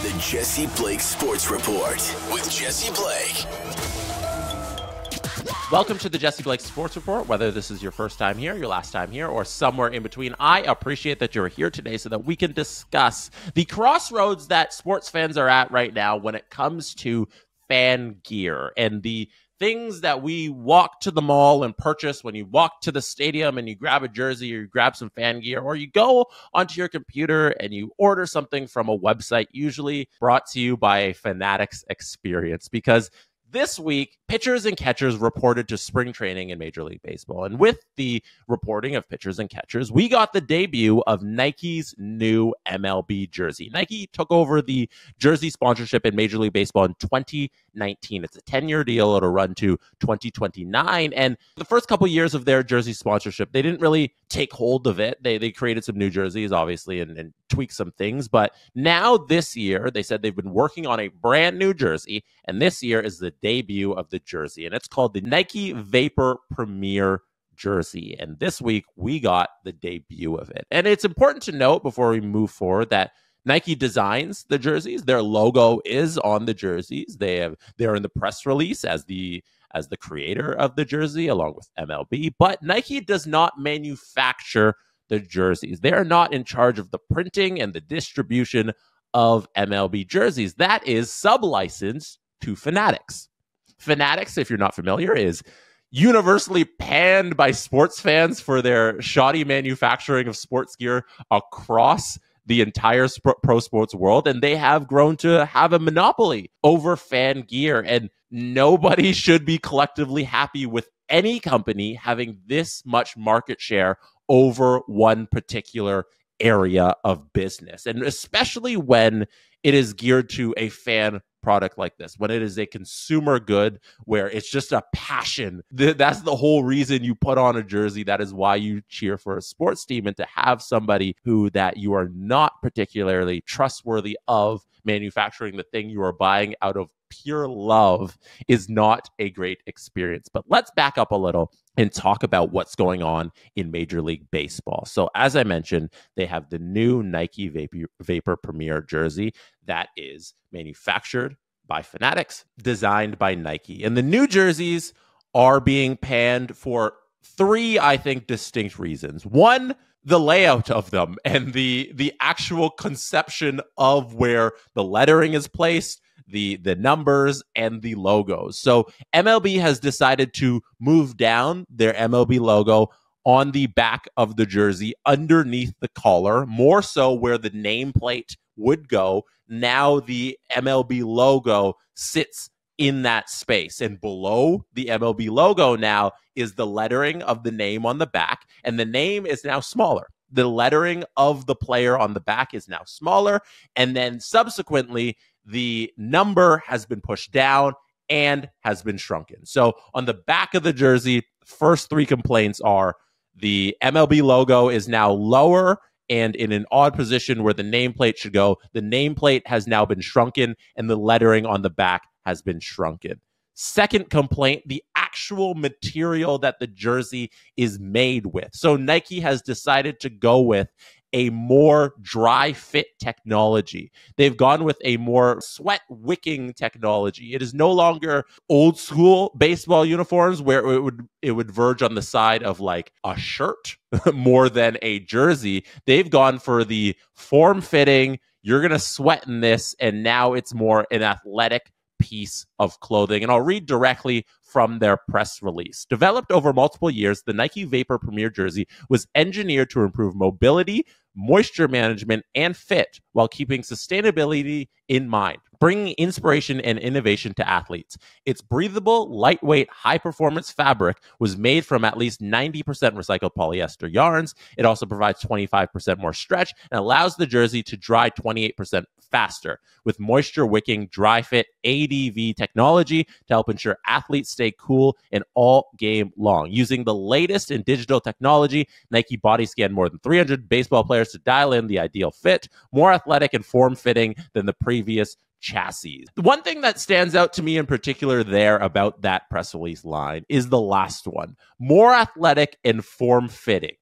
The Jesse Blake Sports Report with Jesse Blake. Welcome to the Jesse Blake Sports Report. Whether this is your first time here, your last time here, or somewhere in between, I appreciate that you're here today so that we can discuss the crossroads that sports fans are at right now when it comes to fan gear and the things that we walk to the mall and purchase when you walk to the stadium and you grab a jersey or you grab some fan gear, or you go onto your computer and you order something from a website, usually brought to you by a Fanatics experience. Because this week, pitchers and catchers reported to spring training in Major League Baseball. And with the reporting of pitchers and catchers, we got the debut of Nike's new MLB jersey. Nike took over the jersey sponsorship in Major League Baseball in 2019. It's a 10-year deal. It'll run to 2029. And the first couple years of their jersey sponsorship, they didn't really take hold of it. They created some new jerseys, obviously, and tweaked some things. But now this year, they said they've been working on a brand new jersey. And this year is the debut of the jersey, and it's called the Nike Vapor Premier jersey. And this week we got the debut of it. And it's important to note before we move forward that Nike designs the jerseys. Their logo is on the jerseys. They're in the press release as the creator of the jersey along with MLB, but Nike does not manufacture the jerseys. They are not in charge of the printing and the distribution of MLB jerseys. That is sub-licensed to Fanatics. Fanatics, if you're not familiar, is universally panned by sports fans for their shoddy manufacturing of sports gear across the entire pro sports world, and they have grown to have a monopoly over fan gear, and nobody should be collectively happy with any company having this much market share over one particular area of business, and especially when it is geared to a fan product like this, when it is a consumer good where it's just a passion. That's the whole reason you put on a jersey. That is why you cheer for a sports team. And to have somebody who that you are not particularly trustworthy of manufacturing the thing you are buying out of pure love is not a great experience. But let's back up a little and talk about what's going on in Major League Baseball. So as I mentioned, they have the new Nike Vapor Premier jersey that is manufactured by Fanatics, designed by Nike. And the new jerseys are being panned for three, I think, distinct reasons. One, the layout of them and the actual conception of where the lettering is placed, the numbers, and the logos. So MLB has decided to move down their MLB logo on the back of the jersey underneath the collar, more so where the nameplate would go. Now the MLB logo sits in that space, and below the MLB logo now is the lettering of the name on the back, and the name is now smaller. The lettering of the player on the back is now smaller, and then subsequently the number has been pushed down and has been shrunken. So on the back of the jersey, first three complaints are the MLB logo is now lower and in an odd position where the nameplate should go. The nameplate has now been shrunken and the lettering on the back has been shrunken. Second complaint, the actual material that the jersey is made with. So Nike has decided to go with a more dry fit technology. They've gone with a more sweat wicking technology. It is no longer old school baseball uniforms where it would verge on the side of like a shirt more than a jersey. They've gone for the form fitting, you're going to sweat in this, and now it's more an athletic piece of clothing. And I'll read directly from their press release. Developed over multiple years, the Nike Vapor Premier jersey was engineered to improve mobility, moisture management, and fit while keeping sustainability in mind, bringing inspiration and innovation to athletes. Its breathable, lightweight, high-performance fabric was made from at least 90% recycled polyester yarns. It also provides 25% more stretch and allows the jersey to dry 28% faster with moisture-wicking dry fit ADV technology to help ensure athletes stay cool and all game long. Using the latest in digital technology, Nike body scanned more than 300 baseball players to dial in the ideal fit, more athletic and form-fitting than the previous chassis. The one thing that stands out to me in particular there about that press release line is the last one. More athletic and form-fitting.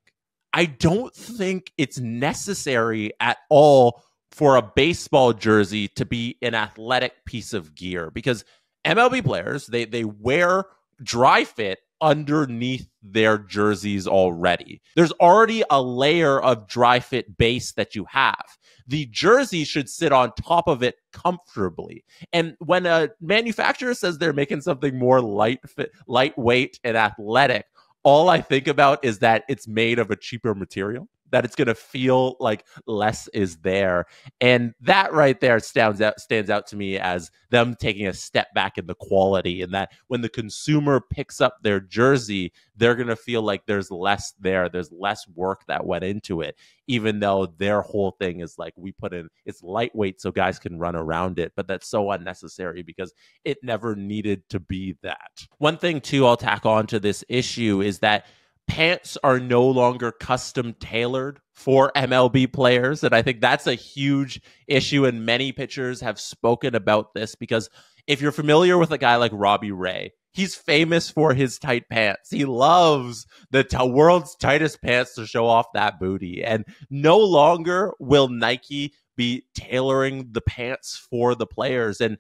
I don't think it's necessary at all for a baseball jersey to be an athletic piece of gear, because MLB players, they wear dry fit underneath their jerseys already. There's already a layer of dry fit base that you have. The jersey should sit on top of it comfortably. And when a manufacturer says they're making something more lightweight and athletic, all I think about is that it's made of a cheaper material, that it's going to feel like less is there. And that right there stands out to me as them taking a step back in the quality, and that when the consumer picks up their jersey, they're going to feel like there's less there. There's less work that went into it, even though their whole thing is like, we put in, it's lightweight so guys can run around it. But that's so unnecessary because it never needed to be that. One thing too, I'll tack on to this issue is that pants are no longer custom tailored for MLB players. And I think that's a huge issue. And many pitchers have spoken about this, because if you're familiar with a guy like Robbie Ray, he's famous for his tight pants. He loves the world's tightest pants to show off that booty. And no longer will Nike be tailoring the pants for the players. And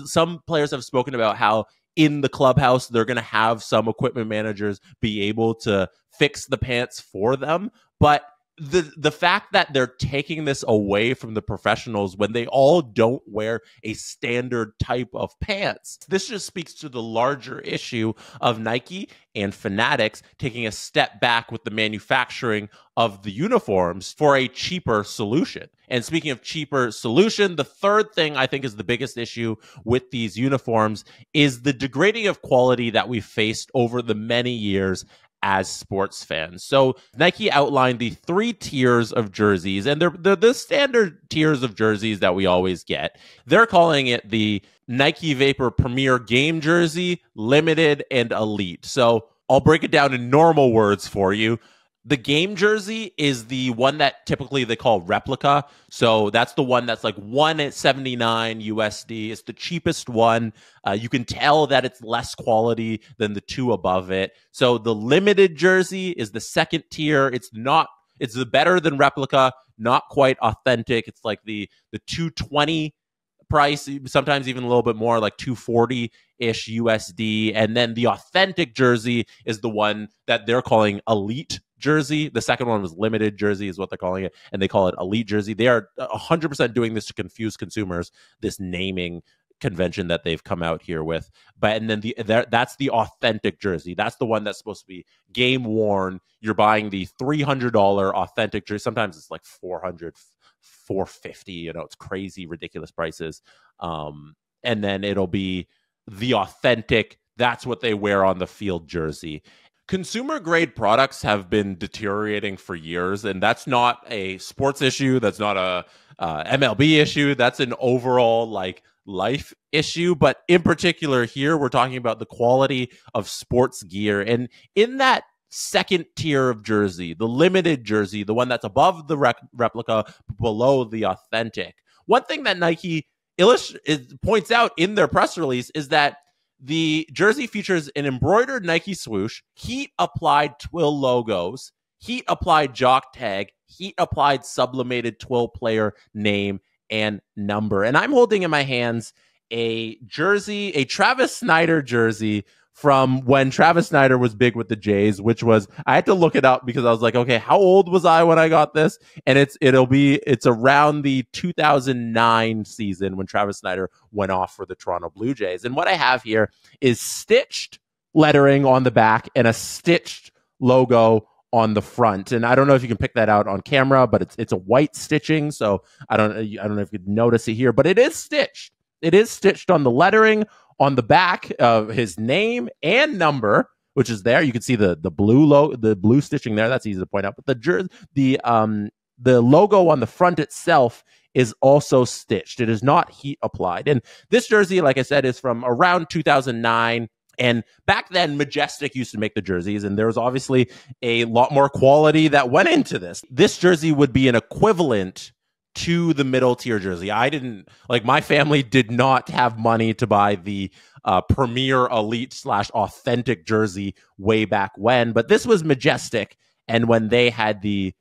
some players have spoken about how in the clubhouse, they're going to have some equipment managers be able to fix the pants for them. But the fact that they're taking this away from the professionals when they all don't wear a standard type of pants, this just speaks to the larger issue of Nike and Fanatics taking a step back with the manufacturing of the uniforms for a cheaper solution. And speaking of cheaper solution, the third thing I think is the biggest issue with these uniforms is the degrading of quality that we've faced over the many years as sports fans. So Nike outlined the 3 tiers of jerseys, and they're the standard tiers of jerseys that we always get. They're calling it the Nike Vapor Premier Game Jersey, Limited, and Elite. So I'll break it down in normal words for you. The game jersey is the one that typically they call replica. So that's the one that's like $179 USD. It's the cheapest one. You can tell that it's less quality than the 2 above it. So the limited jersey is the second tier. It's the better than replica, not quite authentic. It's like the 220 price, sometimes even a little bit more, like 240-ish USD. And then the authentic jersey is the one that they're calling Elite jersey. The second one was limited jersey is what they're calling it, and they call it Elite jersey. They are 100% doing this to confuse consumers, this naming convention that they've come out here with. But and then that's the authentic jersey. That's the one that's supposed to be game worn. You're buying the $300 authentic jersey. Sometimes it's like $400, $450. It's crazy, ridiculous prices. And then it'll be the authentic. That's what they wear on the field jersey. Consumer grade products have been deteriorating for years, and that's not a sports issue. That's not a MLB issue. That's an overall life issue. But in particular here, we're talking about the quality of sports gear. And in that second tier of jersey, the limited jersey, the one that's above the replica, below the authentic, one thing that Nike points out in their press release is that the jersey features an embroidered Nike swoosh, heat-applied twill logos, heat-applied jock tag, heat-applied sublimated twill player name and number. And I'm holding in my hands a Travis Snyder jersey from when Travis Snyder was big with the Jays, which was, I had to look it up because I was like, okay, how old was I when I got this? And it's around the 2009 season when Travis Snyder went off for the Toronto Blue Jays. And what I have here is stitched lettering on the back and a stitched logo on the front. And I don't know if you can pick that out on camera, but it's a white stitching. So I don't know if you can notice it here, but it is stitched. It is stitched on the lettering, on the back of his name and number, which is there. You can see the blue stitching there. That's easy to point out. But the logo on the front itself is also stitched. It is not heat applied. And this jersey, like I said, is from around 2009. And back then, Majestic used to make the jerseys, and there was obviously a lot more quality that went into this. This jersey would be an equivalent to the middle tier jersey. My family did not have money to buy the Premier Elite / authentic jersey way back when, but this was Majestic. And when they had the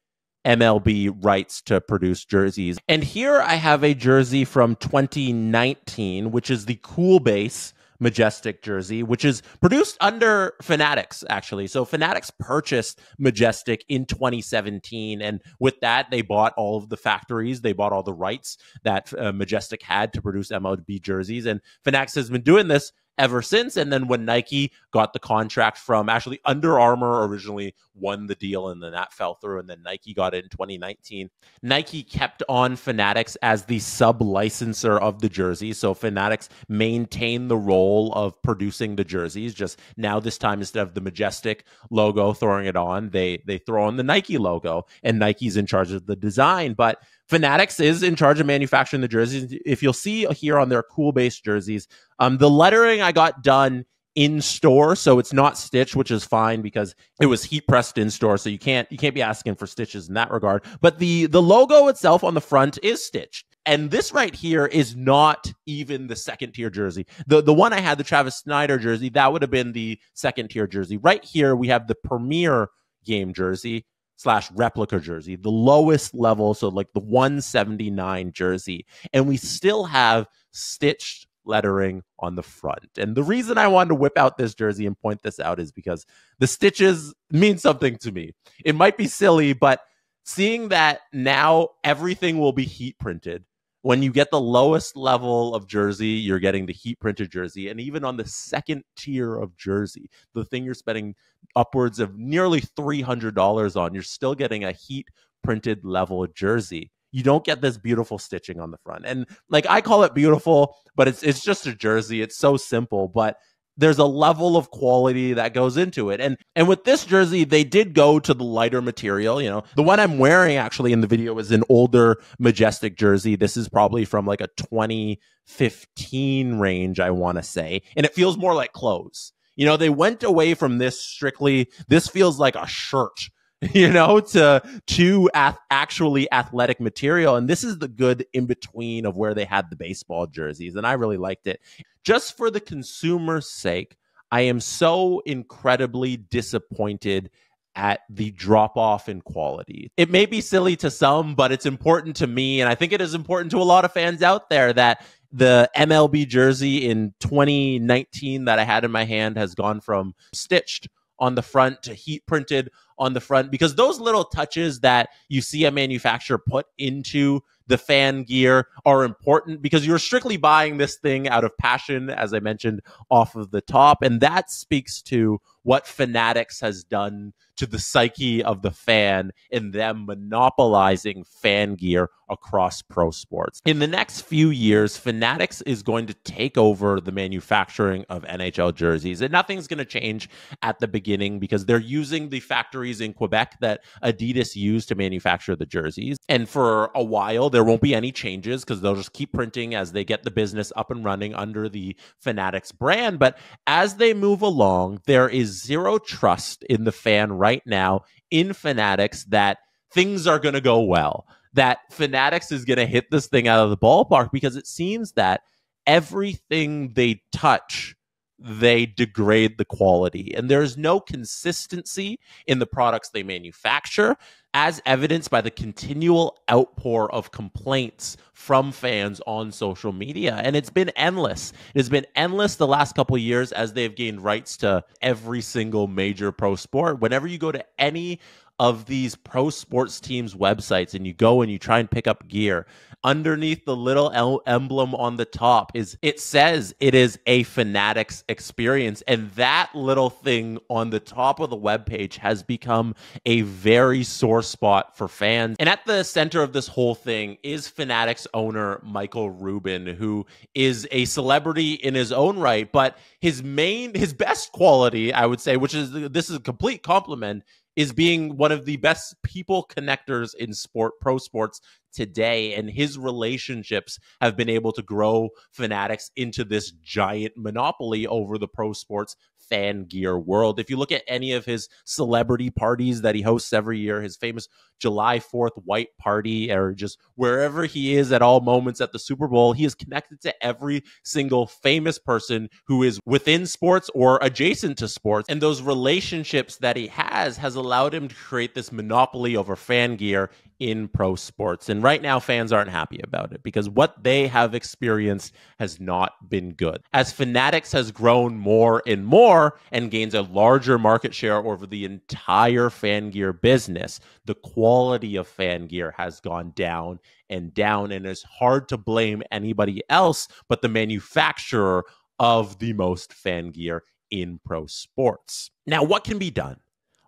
MLB rights to produce jerseys. And here I have a jersey from 2019, which is the Cool Base Majestic jersey, which is produced under Fanatics, actually. So Fanatics purchased Majestic in 2017. And with that, they bought all of the factories. They bought all the rights that Majestic had to produce MLB jerseys. And Fanatics has been doing this ever since. And then when Nike got the contract from actually Under Armour originally won the deal, and then that fell through, and then Nike got it in 2019. Nike kept on Fanatics as the sub-licenser of the jersey. So Fanatics maintained the role of producing the jerseys. Just now this time, instead of the Majestic logo throwing it on, they throw on the Nike logo, and Nike's in charge of the design. But Fanatics is in charge of manufacturing the jerseys. If you'll see here on their Cool Base jerseys, the lettering I got done in store, so it's not stitched, which is fine because it was heat pressed in store. So you can't be asking for stitches in that regard. But the logo itself on the front is stitched. And this right here is not even the second tier jersey. The one I had, the Travis Snyder jersey, that would have been the second tier jersey. Right here, we have the Premier game jersey / replica jersey, the lowest level, so like the 179 jersey. And we still have stitched lettering on the front. And the reason I wanted to whip out this jersey and point this out is because the stitches mean something to me. It might be silly, but seeing that now everything will be heat printed. When you get the lowest level of jersey, you're getting the heat printed jersey. And even on the second tier of jersey, the thing you're spending upwards of nearly $300 on, you're still getting a heat printed level jersey. You don't get this beautiful stitching on the front. And like, I call it beautiful, but it's just a jersey. It's so simple, but there's a level of quality that goes into it. And with this jersey, they did go to the lighter material. You know, the one I'm wearing actually in the video is an older Majestic jersey. This is probably from like a 2015 range, I want to say. And it feels more like clothes. You know, they went away from this strictly, this feels like a shirt, you know, to actually athletic material. And this is the good in between of where they had the baseball jerseys. And I really liked it. Just for the consumer's sake, I am so incredibly disappointed at the drop off in quality. It may be silly to some, but it's important to me. And I think it is important to a lot of fans out there that the MLB jersey in 2019 that I had in my hand has gone from stitched on the front to heat printed on the front, because those little touches that you see a manufacturer put into the fan gear are important, because you're strictly buying this thing out of passion, as I mentioned off of the top. And that speaks to what Fanatics has done to the psyche of the fan in them monopolizing fan gear across pro sports. In the next few years, Fanatics is going to take over the manufacturing of NHL jerseys. And nothing's going to change at the beginning because they're using the factories in Quebec that Adidas used to manufacture the jerseys. And for a while, there won't be any changes because they'll just keep printing as they get the business up and running under the Fanatics brand. But as they move along, there is zero trust in the fan right now in Fanatics that things are going to go well, that Fanatics is going to hit this thing out of the ballpark, because it seems that everything they touch, they degrade the quality. And there's no consistency in the products they manufacture, as evidenced by the continual outpour of complaints from fans on social media. And it's been endless. It has been endless the last couple of years as they've gained rights to every single major pro sport. Whenever you go to any of these pro sports teams' websites and you go and you try and pick up gear, underneath the little emblem on the top it says it is a Fanatics experience. And that little thing on the top of the webpage has become a very sore spot for fans. And at the center of this whole thing is Fanatics owner Michael Rubin, who is a celebrity in his own right, but his best quality, I would say, this is a complete compliment, is being one of the best people connectors in pro sports today, and his relationships have been able to grow Fanatics into this giant monopoly over the pro sports fan gear world. If you look at any of his celebrity parties that he hosts every year, his famous July 4th white party, or just wherever he is at all moments at the Super Bowl, he is connected to every single famous person who is within sports or adjacent to sports. And those relationships that he has allowed him to create this monopoly over fan gear in pro sports. And right now, fans aren't happy about it because what they have experienced has not been good. As Fanatics has grown more and more and gains a larger market share over the entire fan gear business, the quality of fan gear has gone down and down, and it's hard to blame anybody else but the manufacturer of the most fan gear in pro sports. Now, what can be done?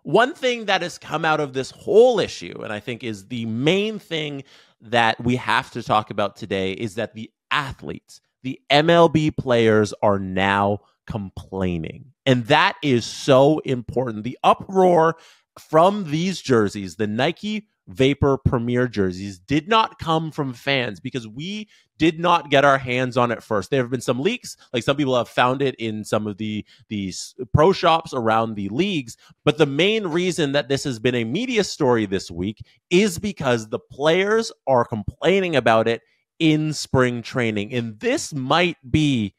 One thing that has come out of this whole issue, and I think is the main thing that we have to talk about today, is that the athletes, the MLB players, are now complaining. And that is so important. The uproar from these jerseys, the Nike Vapor Premier jerseys, did not come from fans because we did not get our hands on it first. There have been some leaks, like some people have found it in some of these pro shops around the leagues. But the main reason that this has been a media story this week is because the players are complaining about it in spring training. And this might be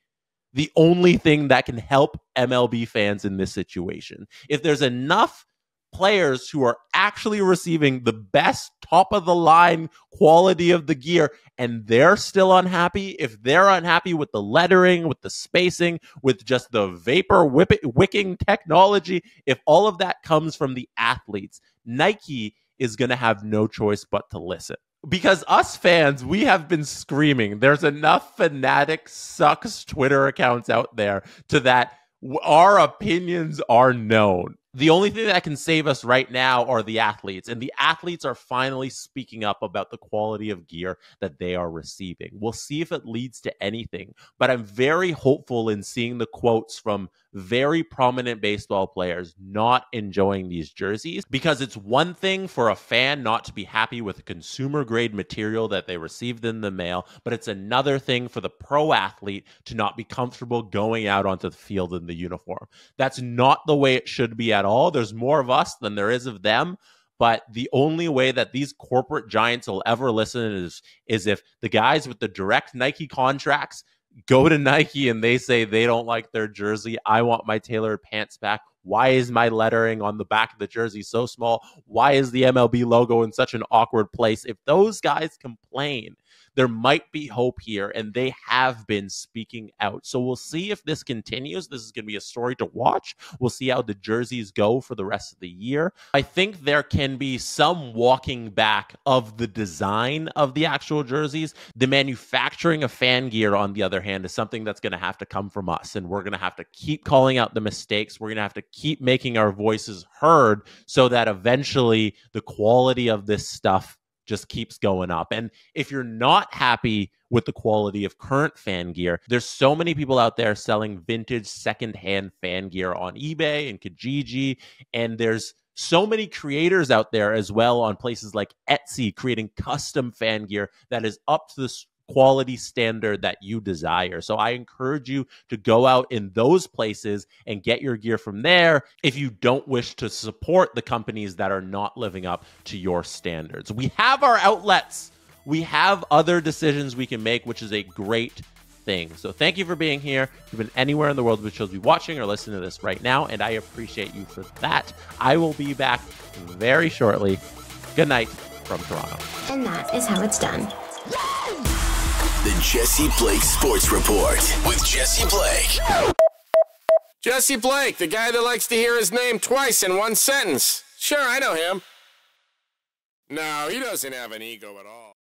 the only thing that can help MLB fans in this situation. If there's enough players who are actually receiving the best top of the line quality of the gear and they're still unhappy, if they're unhappy with the lettering, with the spacing, with just the vapor wicking technology, if all of that comes from the athletes, Nike is going to have no choice but to listen. Because us fans, we have been screaming. There's enough Fanatics Sucks Twitter accounts out there to that our opinions are known. The only thing that can save us right now are the athletes, and the athletes are finally speaking up about the quality of gear that they are receiving. We'll see if it leads to anything, but I'm very hopeful in seeing the quotes from very prominent baseball players not enjoying these jerseys, because it's one thing for a fan not to be happy with the consumer grade material that they received in the mail, but it's another thing for the pro athlete to not be comfortable going out onto the field in the uniform. That's not the way it should be at all. There's more of us than there is of them. But the only way that these corporate giants will ever listen is if the guys with the direct Nike contracts go to Nike and they say they don't like their jersey. I want my tailored pants back. Why is my lettering on the back of the jersey so small? Why is the MLB logo in such an awkward place? If those guys complain, there might be hope here, and they have been speaking out. So we'll see if this continues. This is going to be a story to watch. We'll see how the jerseys go for the rest of the year. I think there can be some walking back of the design of the actual jerseys. The manufacturing of fan gear, on the other hand, is something that's going to have to come from us, and we're going to have to keep calling out the mistakes. We're going to have to keep making our voices heard so that eventually the quality of this stuff just keeps going up. And if you're not happy with the quality of current fan gear, there's so many people out there selling vintage secondhand fan gear on eBay and Kijiji, and there's so many creators out there as well on places like Etsy creating custom fan gear that is up to the quality standard that you desire. So I encourage you to go out in those places and get your gear from there if you don't wish to support the companies that are not living up to your standards. We have our outlets. We have other decisions we can make, which is a great thing. So thank you for being here. If you've been anywhere in the world, which you'll be watching or listening to this right now, and I appreciate you for that. I will be back very shortly. Good night from Toronto. And that is how it's done. The Jesse Blake Sports Report with Jesse Blake. Jesse Blake, the guy that likes to hear his name twice in one sentence. Sure, I know him. No, he doesn't have an ego at all.